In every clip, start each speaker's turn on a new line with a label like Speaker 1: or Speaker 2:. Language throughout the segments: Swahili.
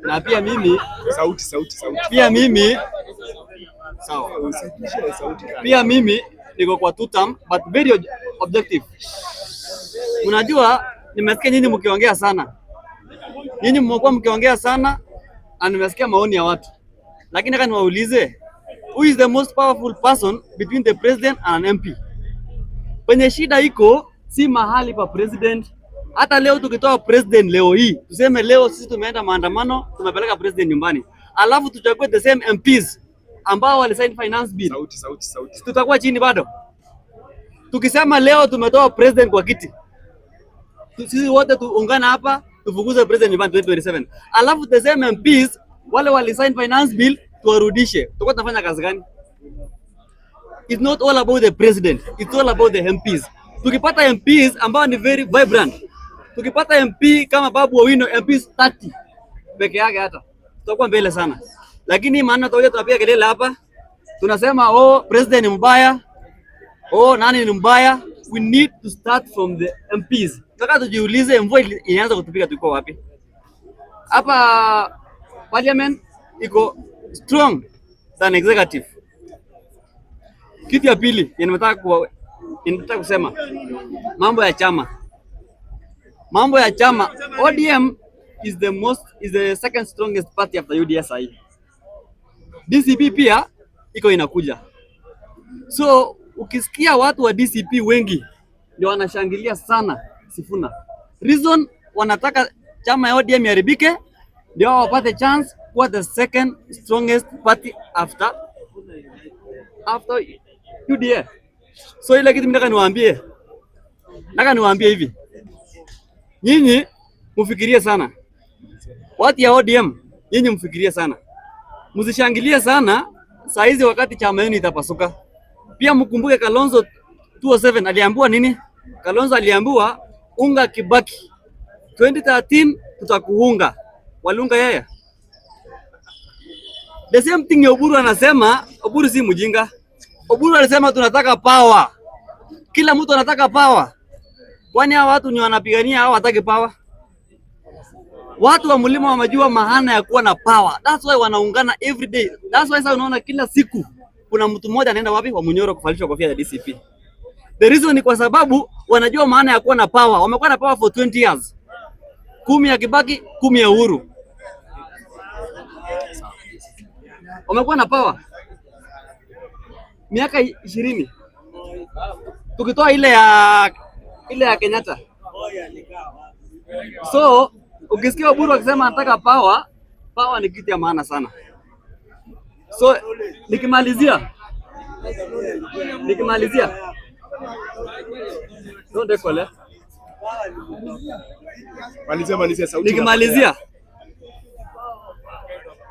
Speaker 1: na pia mimi
Speaker 2: sauti.
Speaker 1: Pia mimi sawa. Pia mimi niko kwa two term but very objective. Unajua nimesikia nyinyi mkiongea sana. Nyinyi mmekuwa mkiongea sana na nimesikia maoni ya watu. Lakini nataka niwaulize, who is the most powerful person between the president and an MP? Penye shida iko si mahali pa president. Hata leo tukitoa president leo hii, tuseme leo sisi tumeenda maandamano, tumepeleka president nyumbani. Alafu tuchague the same MPs ambao walisign finance bill. Sauti. Tutakuwa chini bado. Tukisema leo tumetoa president kwa kiti, sisi wote tuungana hapa tufukuze president nyumbani 2027. Alafu the same MPs wale walisign finance bill tuwarudishe. Tutakuwa tunafanya kazi gani? It's not all about the president, it's all about the MPs. Tukipata MPs ambao ni very vibrant, tukipata MP kama Babu Owino MPs 30 peke yake, hata tutakuwa mbele sana. Lakini maana tunapiga kelele hapa, tunasema oh president ni mbaya, oh nani ni mbaya. We need to start from the MPs. Nataka tujiulize, mvua inaanza kutupiga tuko wapi? Hapa parliament iko strong than executive. Kitu ya pili ninataka kusema mambo ya chama. Mambo ya chama, ODM is the second strongest party after UDSI. DCP pia iko inakuja. So ukisikia watu wa DCP wengi ndio wanashangilia sana Sifuna. Reason wanataka chama ya ODM iharibike ndio wapate chance kuwa the second strongest party after UDA. So ile kitu nataka niwaambie hivi. Nyinyi mfikirie sana. Watu ya ODM, nyinyi mfikirie sana. Msishangilie sana saa hizi wakati chama yenu itapasuka. Pia mkumbuke Kalonzo 2007 aliambiwa nini? Kalonzo aliambiwa unga Kibaki. 2013 tutakuunga. Waliunga yeye. The same thing Oburu anasema, Oburu si mjinga. Oburu alisema tunataka power. Kila mtu anataka power. Kwani hao watu ni wanapigania hao wataki power? Watu wa mlima wamejua maana ya kuwa na power. That's why wanaungana every day. That's why sasa unaona kila siku kuna mtu mmoja anaenda wapi? Wa Munyoro kuvalishwa kofia ya DCP. The reason ni kwa sababu wanajua maana ya kuwa na power. Wamekuwa na power for 20 years. 10 ya Kibaki, 10 ya Uhuru. Wamekuwa na power miaka 20. Tukitoa ile ya Kenyatta. So ukisikia Oburu akisema anataka power ni kitu ya maana sana. So nikimalizia don't declare.
Speaker 2: Malizia sauti.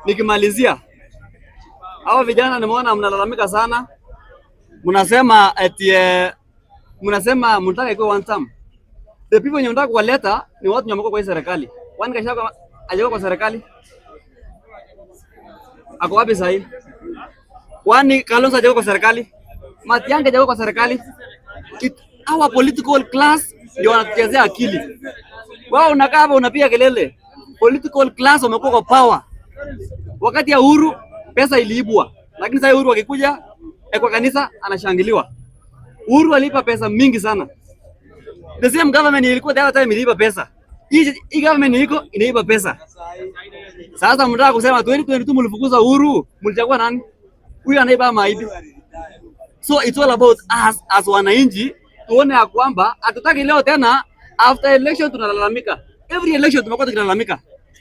Speaker 1: Nikimalizia hao vijana nimeona mnalalamika sana. Mnasema eti mnasema mnataka iko one term. The people wenye mnataka kuwaleta ni watu nyamko kwa serikali. Kwani Gachagua ajao kwa serikali? Ako wapi sasa hivi? Kwani Kalonzo ajao kwa serikali? Matiang'i ajao kwa serikali? Our political class ndio wanatuchezea akili. Wao unakaa hapa unapiga kelele. Political class wamekuwa kwa power. Wakati ya Uhuru pesa iliibwa. Lakini sasa Uhuru akikuja kwa kanisa anashangiliwa. Uhuru alipa pesa mingi sana. The same government ilikuwa that time iliiba pesa. Hii government iko inaiba pesa. Sasa mnataka kusema 2022 mlifukuza Uhuru, mlichagua nani? Huyu anaiba maidi. So it's all about us as wananchi tuone ya kwamba hatutaki leo tena after election tunalalamika. Every election tumekuwa tukilalamika.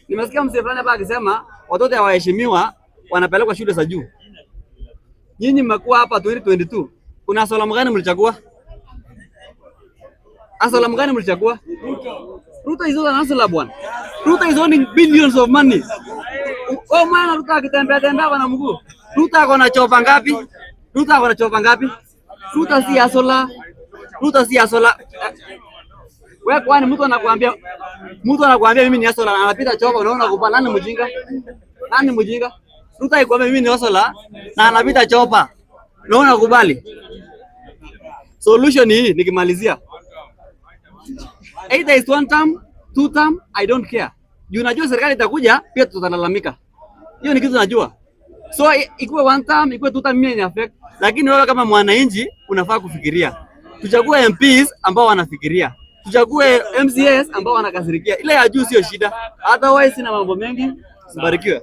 Speaker 1: Nimesikia mzee fulani hapa akisema watoto hawaheshimiwa wanapelekwa shule za juu. Nyinyi mmekuwa hapa 2022. Kuna Salamu gani mlichagua? Salamu gani mlichagua? Ruto is not an asala bwana. Ruto is owning billions of money. Oh maana Ruto akitembea na mguu. Ruto ako na chopa ngapi? Ruto si asola. Wewe kwani mtu anakuambia mimi ni asola anapita chopa unaona kupana nani mjinga? Ruto ikwambia mimi ni asola na anapita chopa. Unaona kubali? Solution hii nikimalizia. Either it's one term, two term, I don't care. Juu najua serikali itakuja pia tutalalamika. Hiyo ni kitu najua. So ikuwe one term, ikuwe two term, mimi ni affect, lakini wewe kama mwananchi unafaa kufikiria. Tuchague MPs ambao wanafikiria. Tuchague MCAs ambao wanakasirikia. Ile ya juu sio shida. Otherwise sina mambo mengi. Sibarikiwe.